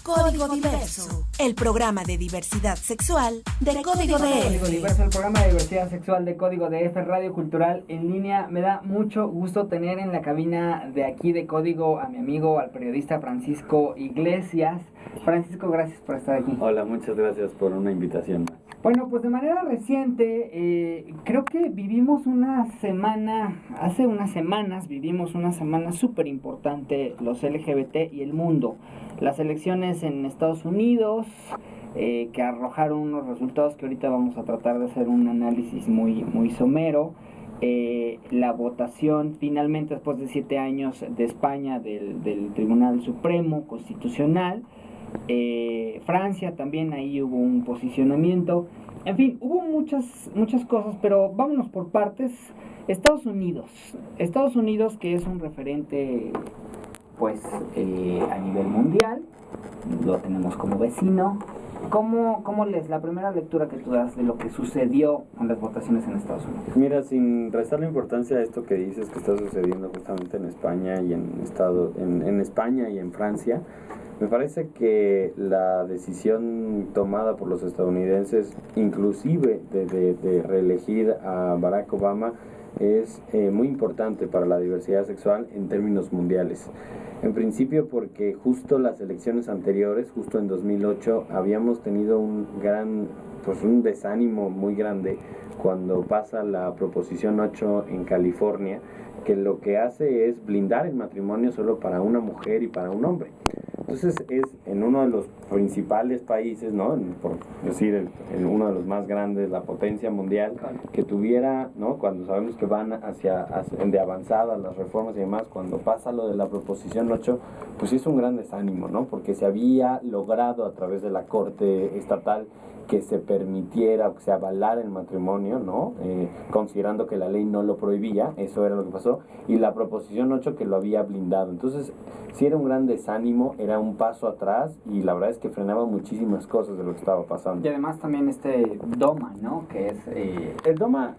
Código Diverso, el programa de diversidad sexual de Código Código DF. Diverso, el programa de diversidad sexual de Código DF, Radio Cultural en línea. Me da mucho gusto tener en la cabina de aquí de Código a mi amigo, al periodista Francisco Iglesias. Francisco, gracias por estar aquí. Hola, muchas gracias por una invitación. Bueno, pues de manera reciente, creo que vivimos hace unas semanas vivimos una semana súper importante, los LGBT y el mundo. Las elecciones en Estados Unidos, que arrojaron unos resultados que ahorita vamos a tratar de hacer un análisis muy somero. La votación finalmente después de 7 años de España del Tribunal Supremo Constitucional. Francia también, ahí hubo un posicionamiento. En fin, hubo muchas cosas, pero vámonos por partes. Estados Unidos, que es un referente pues a nivel mundial, lo tenemos como vecino. ¿Cómo lees la primera lectura que tú das de lo que sucedió en las votaciones en Estados Unidos? Mira, sin restar la importancia a esto que dices que está sucediendo justamente en España y en España y en Francia, me parece que la decisión tomada por los estadounidenses, inclusive de reelegir a Barack Obama, es muy importante para la diversidad sexual en términos mundiales. En principio porque justo las elecciones anteriores, justo en 2008, habíamos tenido un desánimo muy grande cuando pasa la Proposición 8 en California, que lo que hace es blindar el matrimonio solo para una mujer y para un hombre. Entonces es en uno de los principales países, ¿no? Por decir, en uno de los más grandes, la potencia mundial, que tuviera, ¿no? Cuando sabemos que van hacia de avanzada las reformas y demás, cuando pasa lo de la Proposición 8, pues sí es un gran desánimo, ¿no? Porque se había logrado a través de la Corte Estatal que se permitiera o que se avalara el matrimonio, ¿no? Considerando que la ley no lo prohibía, eso era lo que pasó, y la Proposición 8 que lo había blindado. Entonces, sí era un gran desánimo, era un paso atrás, y la verdad es que frenaba muchísimas cosas de lo que estaba pasando. Y además también DOMA, ¿no? Que es... El DOMA,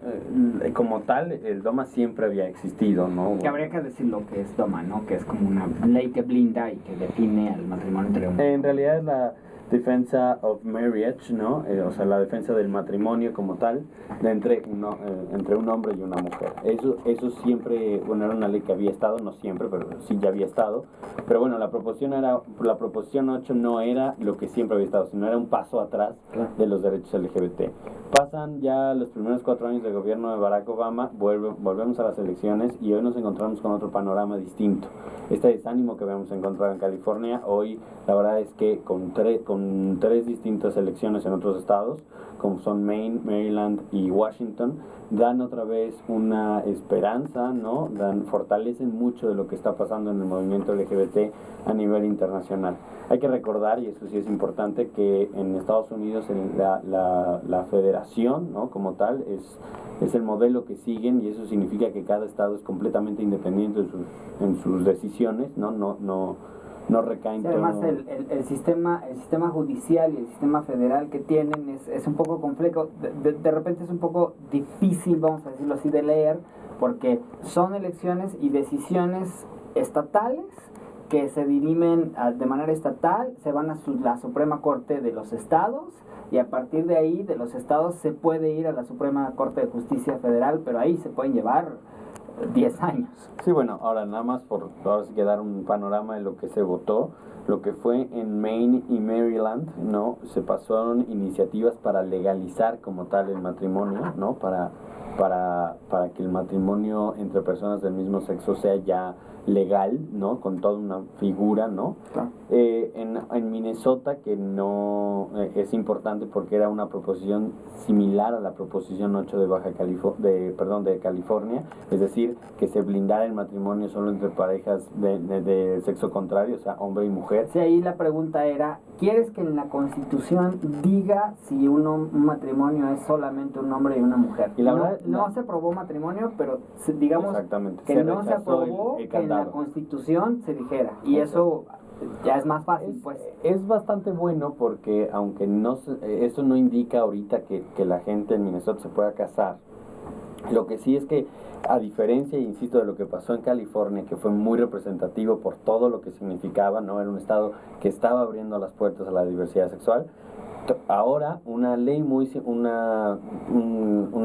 como tal, el DOMA siempre había existido, ¿no? Que habría que decir lo que es DOMA, ¿no? Que es como una ley que blinda y que define al matrimonio entre hombres. En realidad es la Defensa of Marriage, ¿no? O sea, la defensa del matrimonio como tal, entre un hombre y una mujer. Eso siempre, bueno, era una ley que había estado, no siempre, pero sí ya había estado. Pero bueno, la proposición 8 no era lo que siempre había estado, sino era un paso atrás de los derechos LGBT. Pasan ya los primeros 4 años de gobierno de Barack Obama, volvemos a las elecciones y hoy nos encontramos con otro panorama distinto. Este desánimo que habíamos encontrado en California, hoy la verdad es que con tres distintas elecciones en otros estados, como son Maine, Maryland y Washington, dan otra vez una esperanza, ¿no? Fortalecen mucho de lo que está pasando en el movimiento LGBT a nivel internacional. Hay que recordar, y eso sí es importante, que en Estados Unidos la federación, ¿no? Como tal es el modelo que siguen, y eso significa que cada estado es completamente independiente en sus decisiones, no recaen. Sí, además el sistema judicial y el sistema federal que tienen es un poco complejo, de repente es un poco difícil, vamos a decirlo así, de leer, porque son elecciones y decisiones estatales que se dirimen de manera estatal, se van a la Suprema Corte de los estados, y a partir de ahí, de los estados, se puede ir a la Suprema Corte de Justicia Federal, pero ahí se pueden llevar 10 años. Sí, bueno, ahora nada más ahora sí que dar un panorama de lo que se votó. Lo que fue en Maine y Maryland, ¿no? Se pasaron iniciativas para legalizar como tal el matrimonio, ¿no? Para que el matrimonio entre personas del mismo sexo sea ya legal, ¿no? Con toda una figura, ¿no? Claro. En Minnesota, que no es importante porque era una proposición similar a la Proposición 8 de California, es decir, que se blindara el matrimonio solo entre parejas de sexo contrario, o sea, hombre y mujer. Sí, ahí la pregunta era, ¿quieres que en la Constitución diga si un matrimonio es solamente un hombre y una mujer? Y la verdad, no se aprobó matrimonio, pero digamos que no se aprobó que en la Constitución se dijera, y eso ya es más fácil, pues. Es bastante bueno porque aunque eso no indica ahorita que la gente en Minnesota se pueda casar, Lo que sí es que, a diferencia, insisto, de lo que pasó en California, que fue muy representativo por todo lo que significaba, ¿no? Era un estado que estaba abriendo las puertas a la diversidad sexual. Ahora una ley una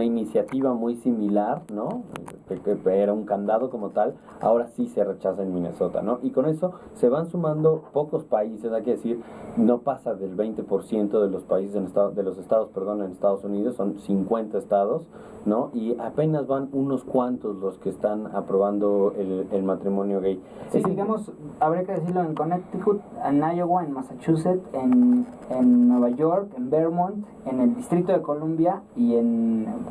iniciativa muy similar, ¿no? Que era un candado como tal, ahora sí se rechaza en Minnesota, ¿no? Y con eso se van sumando pocos países, hay que decir, no pasa del 20% de los países de los estados, perdón, en Estados Unidos, son 50 estados, ¿no? Y apenas van unos cuantos los que están aprobando el matrimonio gay. Sí, digamos, habría que decirlo, en Connecticut, en Iowa, en Massachusetts, en Nueva York, en Vermont, en el Distrito de Columbia y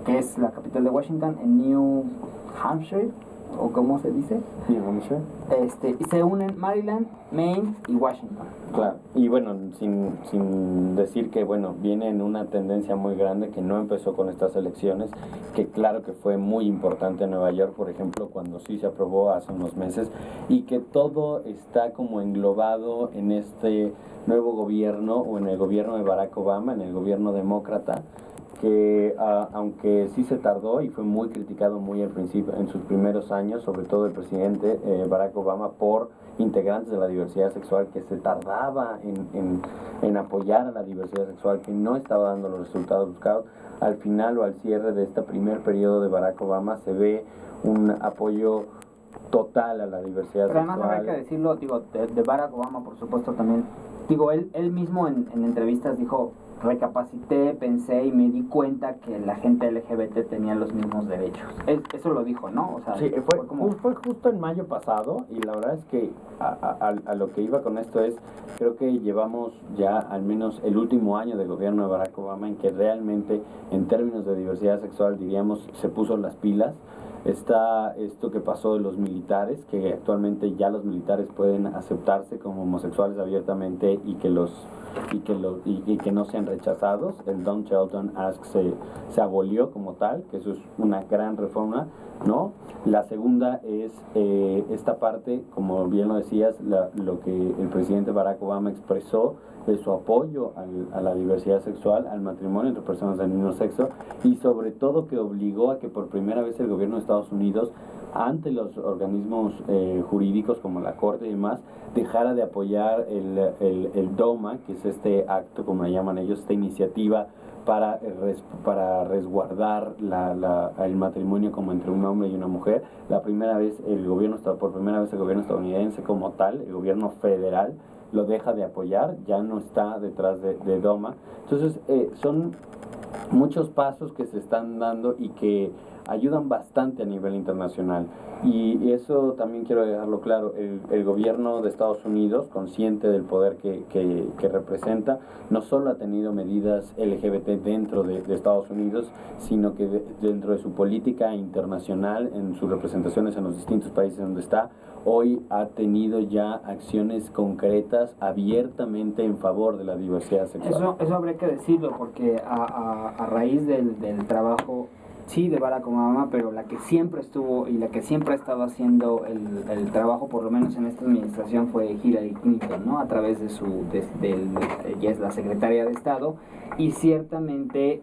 que es la capital de Washington, en New Hampshire, o cómo se dice, New Hampshire. Y se unen Maryland, Maine y Washington. Claro, y bueno, sin decir que, bueno, viene en una tendencia muy grande que no empezó con estas elecciones, que claro que fue muy importante en Nueva York, por ejemplo, cuando sí se aprobó hace unos meses, y que todo está como englobado en este nuevo gobierno, o en el gobierno de Barack Obama, en el gobierno demócrata, que aunque sí se tardó y fue muy criticado muy al principio, en sus primeros años, sobre todo el presidente Barack Obama, por integrantes de la diversidad sexual, que se tardaba en apoyar a la diversidad sexual, que no estaba dando los resultados buscados. Al final o al cierre de este primer periodo de Barack Obama se ve un apoyo total a la diversidad Pero sexual. además habría que decirlo, digo, de Barack Obama, por supuesto, también, digo, él mismo en entrevistas dijo: recapacité, pensé y me di cuenta que la gente LGBT tenía los mismos derechos. Eso lo dijo, ¿no? O sea, sí, fue justo en mayo pasado, y la verdad es que a lo que iba con esto es, creo que llevamos ya al menos el último año de gobierno de Barack Obama en que realmente, en términos de diversidad sexual, diríamos, se puso las pilas. Está esto que pasó de los militares, que actualmente ya los militares pueden aceptarse como homosexuales abiertamente y que no sean rechazados. El Don't Shelton Act se abolió como tal, que eso es una gran reforma, ¿no? La segunda es esta parte, como bien lo decías, lo que el presidente Barack Obama expresó de su apoyo a la diversidad sexual, al matrimonio entre personas del mismo sexo, y sobre todo que obligó a que por primera vez el gobierno de Estados Unidos, ante los organismos jurídicos como la Corte y demás, dejara de apoyar el DOMA, que es este acto, como le llaman ellos, esta iniciativa para resguardar el matrimonio como entre un hombre y una mujer. Por primera vez el gobierno estadounidense como tal, el gobierno federal, lo deja de apoyar, ya no está detrás de DOMA. Entonces son muchos pasos que se están dando y que ayudan bastante a nivel internacional. Y eso también quiero dejarlo claro, el gobierno de Estados Unidos, consciente del poder que representa, no solo ha tenido medidas LGBT dentro de Estados Unidos, sino que dentro de su política internacional, en sus representaciones en los distintos países donde está, hoy ha tenido ya acciones concretas abiertamente en favor de la diversidad sexual. Eso habría que decirlo, porque a raíz del trabajo, sí, de Barack Obama, pero la que siempre estuvo y la que siempre ha estado haciendo el trabajo, por lo menos en esta administración, fue Hillary Clinton, ¿no? A través de ella es la secretaria de Estado, y ciertamente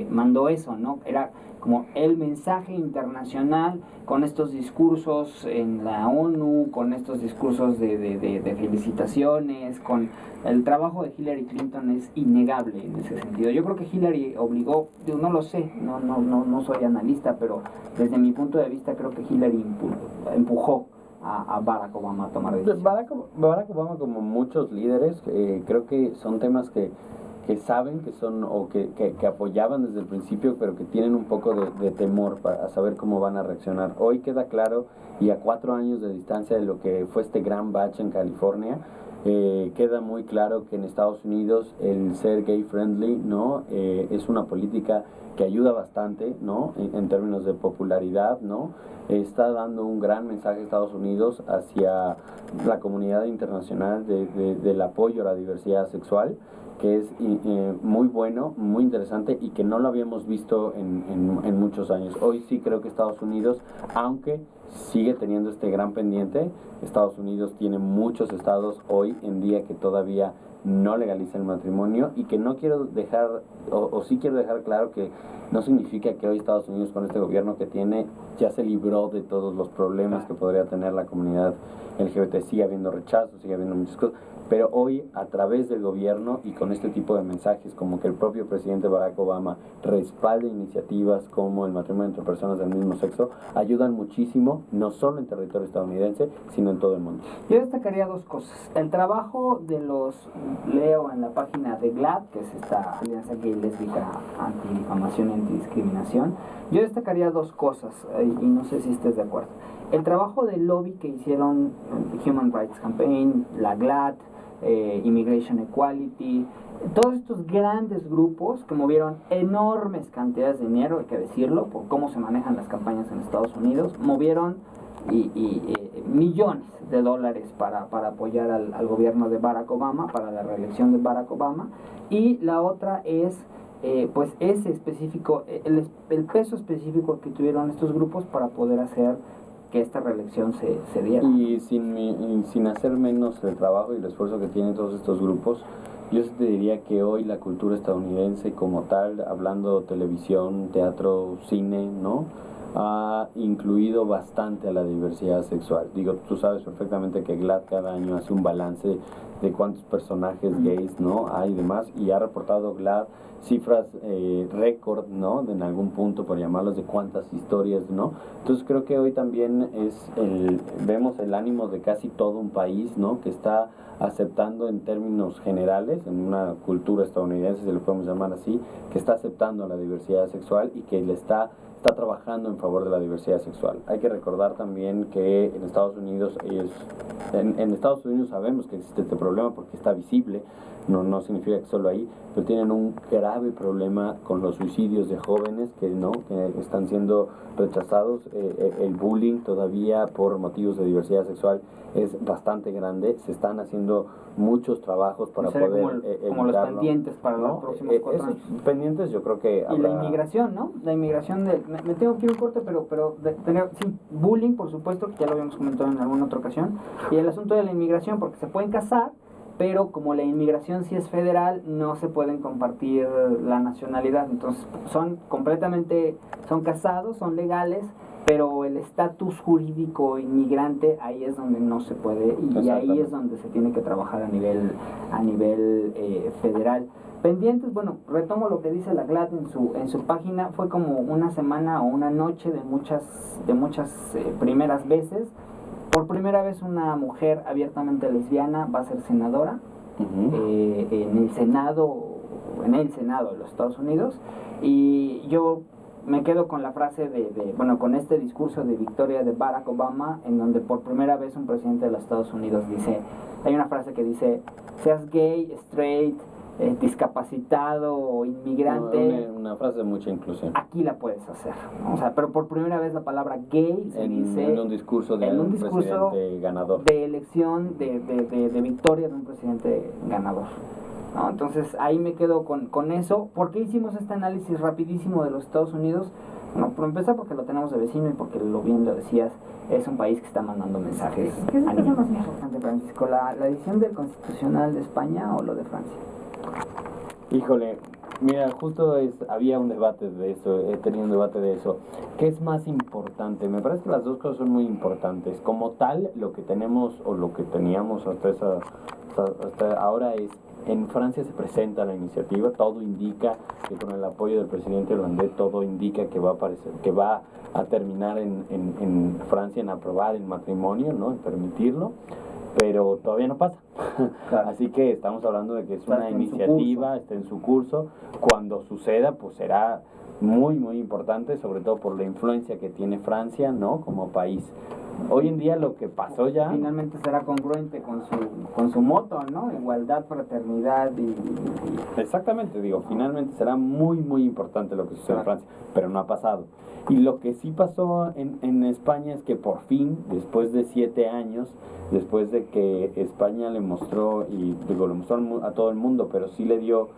mandó eso, ¿no? Era como el mensaje internacional, con estos discursos en la ONU, con estos discursos de felicitaciones, con el trabajo de Hillary Clinton es innegable en ese sentido. Yo creo que Hillary obligó, no lo sé, no soy analista, pero desde mi punto de vista creo que Hillary empujó a Barack Obama a tomar decisiones. Barack Obama, como muchos líderes, creo que son temas que saben que son, o que apoyaban desde el principio, pero que tienen un poco de temor para saber cómo van a reaccionar. Hoy queda claro, y a 4 años de distancia de lo que fue este gran batch en California, queda muy claro que en Estados Unidos el ser gay friendly, ¿no? Es una política que ayuda bastante, ¿no? En términos de popularidad, ¿no? Está dando un gran mensaje a Estados Unidos hacia la comunidad internacional del apoyo a la diversidad sexual, que es muy bueno, muy interesante, y que no lo habíamos visto en muchos años. Hoy sí creo que Estados Unidos, aunque sigue teniendo este gran pendiente. Estados Unidos tiene muchos estados hoy en día que todavía no legalizan el matrimonio, y que no quiero dejar, o sí quiero dejar claro que no significa que hoy Estados Unidos, con este gobierno que tiene, ya se libró de todos los problemas que podría tener la comunidad LGBT. Sigue habiendo rechazo, sigue habiendo muchas cosas, pero hoy, a través del gobierno y con este tipo de mensajes, como que el propio presidente Barack Obama respalda iniciativas como el matrimonio entre personas del mismo sexo, ayudan muchísimo, no solo en territorio estadounidense, sino en todo el mundo. Yo destacaría dos cosas. El trabajo de leo en la página de GLAAD, que es esta alianza gay lésbica antidifamación y antidiscriminación. Yo destacaría dos cosas, y no sé si estés de acuerdo. El trabajo de lobby que hicieron Human Rights Campaign, la GLAAD, Immigration Equality, todos estos grandes grupos que movieron enormes cantidades de dinero, hay que decirlo, por cómo se manejan las campañas en Estados Unidos, movieron millones de dólares para apoyar al gobierno de Barack Obama, para la reelección de Barack Obama. Y la otra es pues ese específico, el peso específico que tuvieron estos grupos para poder hacer que esta reelección se diera. Y sin hacer menos el trabajo y el esfuerzo que tienen todos estos grupos, yo sí te diría que hoy la cultura estadounidense como tal, hablando televisión, teatro, cine, ¿no?, ha incluido bastante a la diversidad sexual. Digo, tú sabes perfectamente que GLAAD cada año hace un balance de cuántos personajes gays, ¿no?, hay y demás, y ha reportado GLAAD cifras récord, ¿no?, en algún punto, por llamarlos, de cuántas historias, ¿no? Entonces creo que hoy también vemos el ánimo de casi todo un país, ¿no?, que está aceptando en términos generales, en una cultura estadounidense, si lo podemos llamar así, que está aceptando la diversidad sexual y que le está trabajando en favor de la diversidad sexual. Hay que recordar también que en Estados Unidos en Estados Unidos sabemos que existe este problema porque está visible, no significa que solo ahí, pero tienen un grave problema con los suicidios de jóvenes que están siendo rechazados. El bullying todavía por motivos de diversidad sexual es bastante grande. Se están haciendo muchos trabajos para poder como los pendientes para los próximos 4 años. Pendientes, yo creo que y la inmigración, ¿no? La inmigración me tengo que ir un corte, pero sí, bullying, por supuesto, que ya lo habíamos comentado en alguna otra ocasión, y el asunto de la inmigración, porque se pueden casar, pero como la inmigración sí es federal, no se pueden compartir la nacionalidad. Entonces son casados, son legales, pero el estatus jurídico inmigrante, ahí es donde no se puede, y ahí es donde se tiene que trabajar a nivel federal. Pendientes, bueno, retomo lo que dice la GLAAD en su página. Fue como una semana o una noche de muchas primeras veces. Por primera vez una mujer abiertamente lesbiana va a ser senadora en el Senado de los Estados Unidos. Y yo me quedo con la frase con este discurso de victoria de Barack Obama, en donde por primera vez un presidente de los Estados Unidos hay una frase que dice: seas gay, straight, discapacitado o inmigrante, una frase de mucha inclusión, aquí la puedes hacer, ¿no? O sea, pero por primera vez la palabra gay se dice en un discurso de un presidente ganador, de elección, de victoria de un presidente ganador, ¿no? Entonces ahí me quedo con eso. ¿Por qué hicimos este análisis rapidísimo de los Estados Unidos? Bueno, por empezar porque lo tenemos de vecino y porque bien lo decías, es un país que está mandando mensajes. ¿Qué es lo más importante, Francisco? ¿La decisión del Constitucional de España o lo de Francia? Híjole, mira, justo había un debate de eso, he tenido un debate de eso. ¿Qué es más importante? Me parece que las dos cosas son muy importantes. Como tal, lo que tenemos o lo que teníamos hasta ahora es: en Francia se presenta la iniciativa, todo indica que con el apoyo del presidente holandés, todo indica que va a terminar en Francia en aprobar el matrimonio, ¿no?, en permitirlo, pero todavía no pasa. Claro. Así que estamos hablando de que es una iniciativa, está en su curso. Cuando suceda, pues será muy, muy importante, sobre todo por la influencia que tiene Francia, ¿no?, como país. Hoy en día lo que pasó ya... Finalmente será congruente con su moto, ¿no? Igualdad, fraternidad y... Exactamente, finalmente será muy, muy importante lo que sucede en Francia, pero no ha pasado. Y lo que sí pasó en España es que por fin, después de 7 años, después de que España le mostró, le mostró a todo el mundo, pero sí le dio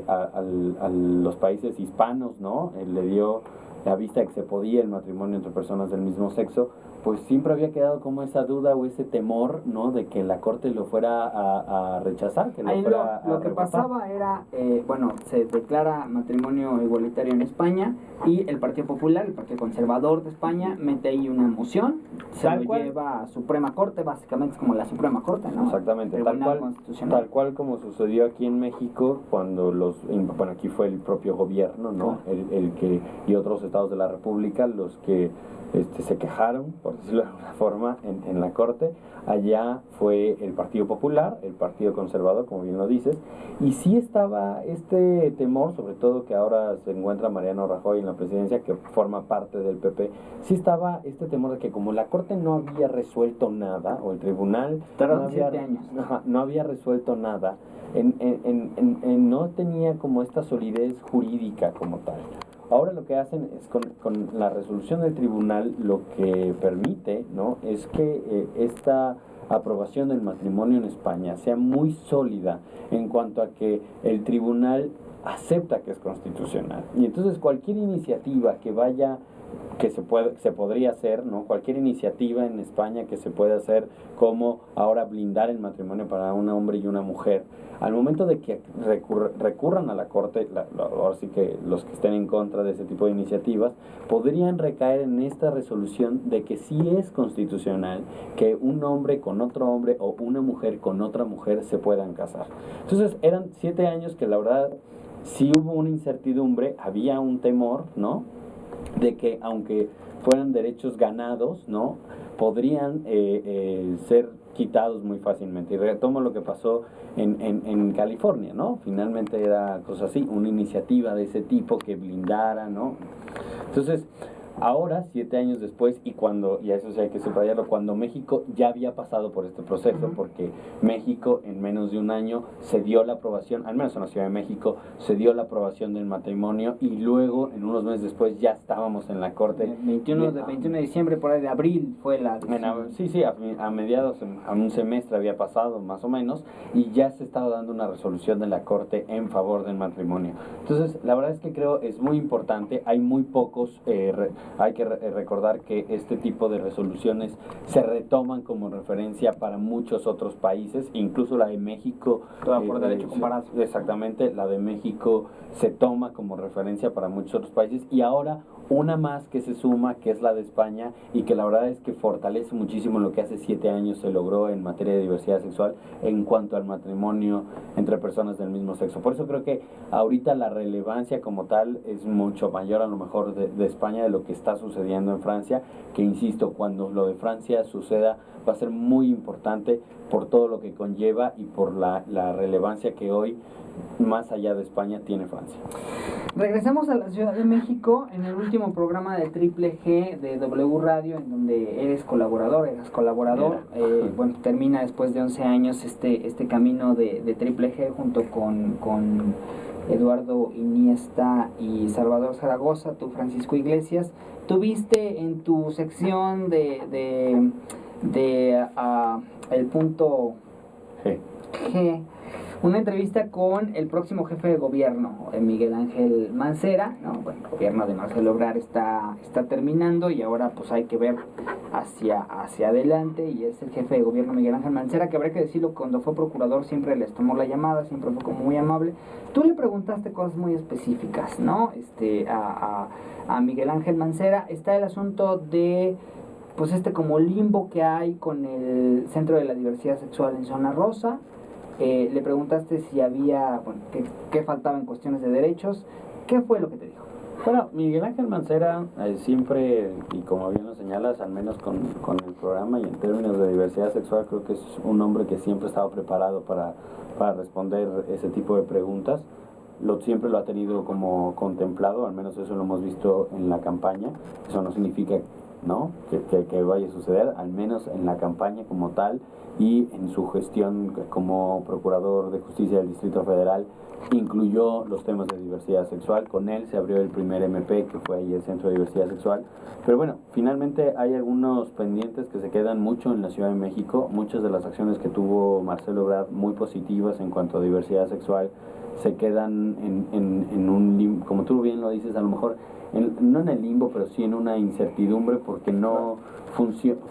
a los países hispanos, ¿no?, le dio la vista de que se podía el matrimonio entre personas del mismo sexo, pues siempre había quedado como esa duda o ese temor, ¿no? De que la corte lo fuera a rechazar, que lo Ahí fuera a lo que revocar. pasaba era, bueno, se declara matrimonio igualitario en España y el Partido Popular, el Partido Conservador de España, mete ahí una moción, se Tal lo cual. lleva a Suprema Corte, básicamente es como la Suprema Corte, ¿no? Exactamente, Tribunal Constitucional. tal cual como sucedió aquí en México cuando bueno, aquí fue el propio gobierno, ¿no? Claro. El que, y otros estados de la República, los que se quejaron, por decirlo de alguna forma, en la Corte. Allá fue el Partido Popular, el Partido Conservador, como bien lo dices, y sí estaba este temor, sobre todo que ahora se encuentra Mariano Rajoy en la presidencia, que forma parte del PP, sí estaba este temor de que como la Corte no había resuelto nada, o el tribunal Tardó 7 años. no había resuelto nada, no tenía como esta solidez jurídica como tal. Ahora lo que hacen es con la resolución del tribunal lo que permite, ¿no? Es que esta aprobación del matrimonio en España sea muy sólida en cuanto a que el tribunal acepta que es constitucional. Y entonces cualquier iniciativa que vaya se podría hacer, ¿no? Cualquier iniciativa en España que se pueda hacer, como ahora blindar el matrimonio para un hombre y una mujer, al momento de que recurran a la Corte, ahora sí que los que estén en contra de ese tipo de iniciativas, podrían recaer en esta resolución de que sí es constitucional que un hombre con otro hombre o una mujer con otra mujer se puedan casar. Entonces eran 7 años que la verdad sí hubo una incertidumbre, había un temor, ¿no? De que aunque fueran derechos ganados, ¿no? Podrían ser quitados muy fácilmente. Y retomo lo que pasó en California, ¿no? Finalmente era cosa así, una iniciativa de ese tipo que blindara, ¿no? Entonces, ahora, 7 años después, y a eso sí hay que subrayarlo, cuando México ya había pasado por este proceso, porque México en menos de un año se dio la aprobación, al menos en la Ciudad de México, se dio la aprobación del matrimonio y luego, en unos meses después, ya estábamos en la Corte. El 21 de diciembre, por ahí de abril, fue la decisión. Sí, a mediados, a un semestre había pasado más o menos, y ya se estaba dando una resolución de la Corte en favor del matrimonio. Entonces, la verdad es que creo es muy importante, hay muy pocos, hay que recordar que este tipo de resoluciones se retoman como referencia para muchos otros países, incluso la de México. Toda por derecho comparado. Exactamente, la de México se toma como referencia para muchos otros países, y ahora una más que se suma, que es la de España, y que la verdad es que fortalece muchísimo lo que hace 7 años se logró en materia de diversidad sexual en cuanto al matrimonio entre personas del mismo sexo. Por eso creo que ahorita la relevancia como tal es mucho mayor a lo mejor de España de lo que está sucediendo en Francia, que insisto, cuando lo de Francia suceda va a ser muy importante por todo lo que conlleva y por la relevancia que hoy, más allá de España, tiene Francia. Regresamos a la Ciudad de México en el último programa de Triple G de W Radio, en donde eras colaborador. Bueno, termina después de 11 años este camino de Triple G junto con Eduardo Iniesta y Salvador Zaragoza, tú Francisco Iglesias. Tuviste en tu sección de el punto G una entrevista con el próximo jefe de gobierno, Miguel Ángel Mancera, ¿no? Bueno, el gobierno de Marcelo Ebrard está terminando y ahora pues hay que ver hacia adelante, y es el jefe de gobierno Miguel Ángel Mancera, que habrá que decirlo, cuando fue procurador siempre les tomó la llamada, siempre fue como muy amable. Tú le preguntaste cosas muy específicas, ¿no? A Miguel Ángel Mancera. Está el asunto de pues como limbo que hay con el Centro de la Diversidad Sexual en Zona Rosa. Le preguntaste si había, bueno, qué faltaba en cuestiones de derechos. ¿Qué fue lo que te dijo? Bueno, Miguel Ángel Mancera siempre, y como bien lo señalas, al menos con el programa y en términos de diversidad sexual, creo que es un hombre que siempre ha estado preparado para responder ese tipo de preguntas. Siempre lo ha tenido como contemplado, al menos eso lo hemos visto en la campaña. Eso no significa, ¿no?, que vaya a suceder, al menos en la campaña como tal y en su gestión como procurador de justicia del Distrito Federal, incluyó los temas de diversidad sexual. Con él se abrió el primer MP, que fue ahí el Centro de Diversidad Sexual. Pero bueno, finalmente hay algunos pendientes que se quedan mucho en la Ciudad de México. Muchas de las acciones que tuvo Marcelo Ebrard, muy positivas en cuanto a diversidad sexual, se quedan en un limbo, como tú bien lo dices, a lo mejor no en el limbo, pero sí en una incertidumbre, porque no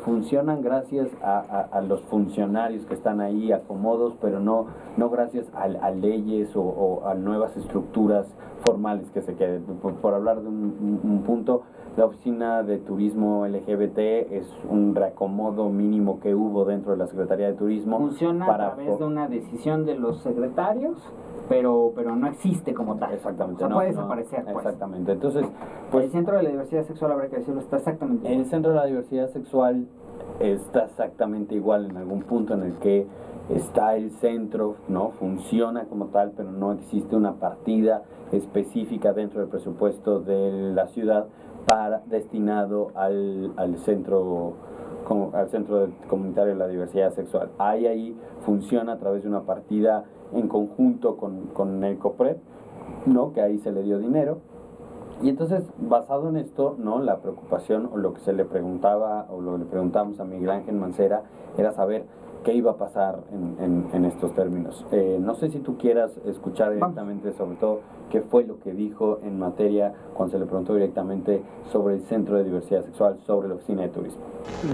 funcionan gracias a los funcionarios que están ahí, acomodos, pero no gracias a leyes o a nuevas estructuras formales que se queden. Por hablar de un punto, la Oficina de Turismo LGBT es un reacomodo mínimo que hubo dentro de la Secretaría de Turismo. Funciona a través de una decisión de los secretarios, pero no existe como tal. Exactamente. O sea, puede desaparecer, pues. Exactamente. Entonces, pues, el Centro de la Diversidad Sexual, habrá que decirlo, está exactamente igual. El Centro de la Diversidad Sexual está exactamente igual en algún punto en el que está el centro, ¿no? Funciona como tal, pero no existe una partida específica dentro del presupuesto de la ciudad destinado al centro comunitario de la diversidad sexual. Ahí funciona a través de una partida en conjunto con el COPRED, ¿no? Que ahí se le dio dinero. Y entonces, basado en esto, ¿no? La preocupación, o lo que se le preguntaba, o lo que le preguntamos a Miguel Ángel Mancera, era saber qué iba a pasar en estos términos. No sé si tú quieras escuchar directamente, sobre todo, qué fue lo que dijo en materia, cuando se le preguntó directamente sobre el Centro de Diversidad Sexual, sobre la Oficina de Turismo.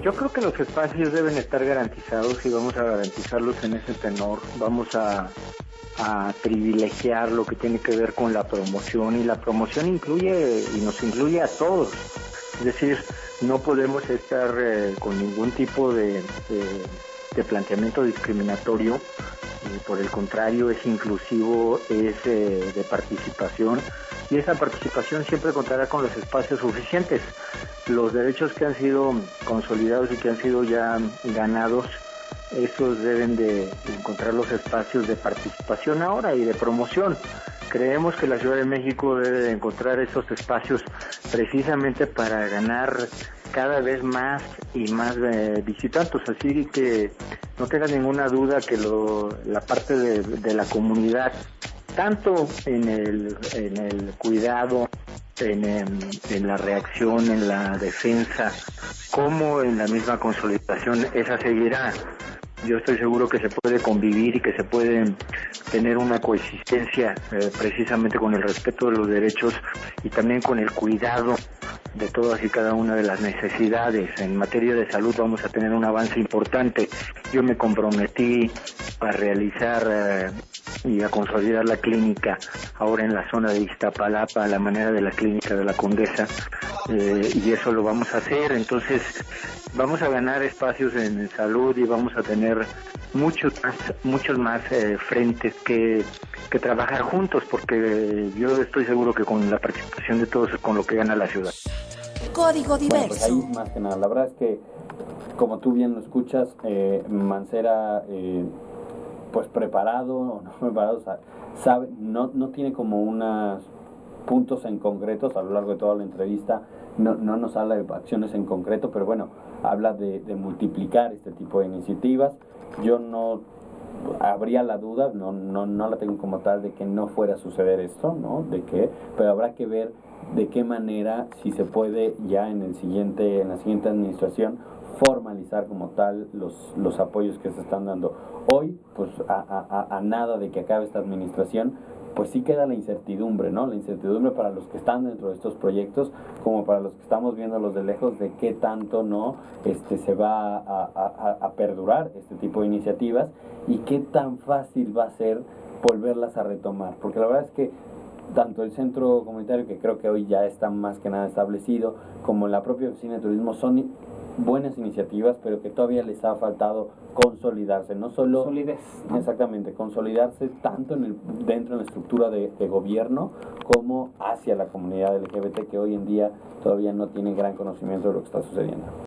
Yo creo que los espacios deben estar garantizados y vamos a garantizarlos en ese tenor. Vamos a privilegiar lo que tiene que ver con la promoción, y la promoción incluye y nos incluye a todos. Es decir, no podemos estar con ningún tipo de planteamiento discriminatorio, por el contrario, es inclusivo, es de participación, y esa participación siempre contará con los espacios suficientes. Los derechos que han sido consolidados y que han sido ya ganados, esos deben de encontrar los espacios de participación ahora y de promoción. Creemos que la Ciudad de México debe de encontrar esos espacios precisamente para ganar cada vez más y más visitantes, así que no tengas ninguna duda que la parte de la comunidad, tanto en el cuidado, en la reacción, en la defensa, como en la misma consolidación, esa seguirá. Yo estoy seguro que se puede convivir y que se puede tener una coexistencia precisamente con el respeto de los derechos y también con el cuidado de todas y cada una de las necesidades. En materia de salud vamos a tener un avance importante. Yo me comprometí a realizar y a consolidar la clínica ahora en la zona de Iztapalapa, a la manera de la clínica de la Condesa, y eso lo vamos a hacer. Entonces vamos a ganar espacios en salud y vamos a tener muchos más frentes que trabajar juntos, porque yo estoy seguro que con la participación de todos es con lo que gana la ciudad. Código Diverso. Bueno, pues ahí más que nada, la verdad es que, como tú bien lo escuchas, Mancera, pues preparado o no preparado, sabe, no tiene como unos puntos en concretos a lo largo de toda la entrevista, no nos habla de acciones en concreto, pero bueno, habla de multiplicar este tipo de iniciativas. Yo no habría la duda, no la tengo como tal, de que no fuera a suceder esto, ¿no? Pero habrá que ver de qué manera, si se puede ya en la siguiente administración, formalizar como tal los apoyos que se están dando. Hoy, pues a nada de que acabe esta administración, pues sí queda la incertidumbre, ¿no? La incertidumbre para los que están dentro de estos proyectos, como para los que estamos viéndolos de lejos, de qué tanto no se va a perdurar este tipo de iniciativas y qué tan fácil va a ser volverlas a retomar. Porque la verdad es que tanto el centro comunitario, que creo que hoy ya está más que nada establecido, como la propia Oficina de Turismo, son buenas iniciativas, pero que todavía les ha faltado consolidarse, no solo solidez, ¿no? Exactamente, consolidarse tanto dentro de la estructura de gobierno como hacia la comunidad LGBT, que hoy en día todavía no tiene gran conocimiento de lo que está sucediendo.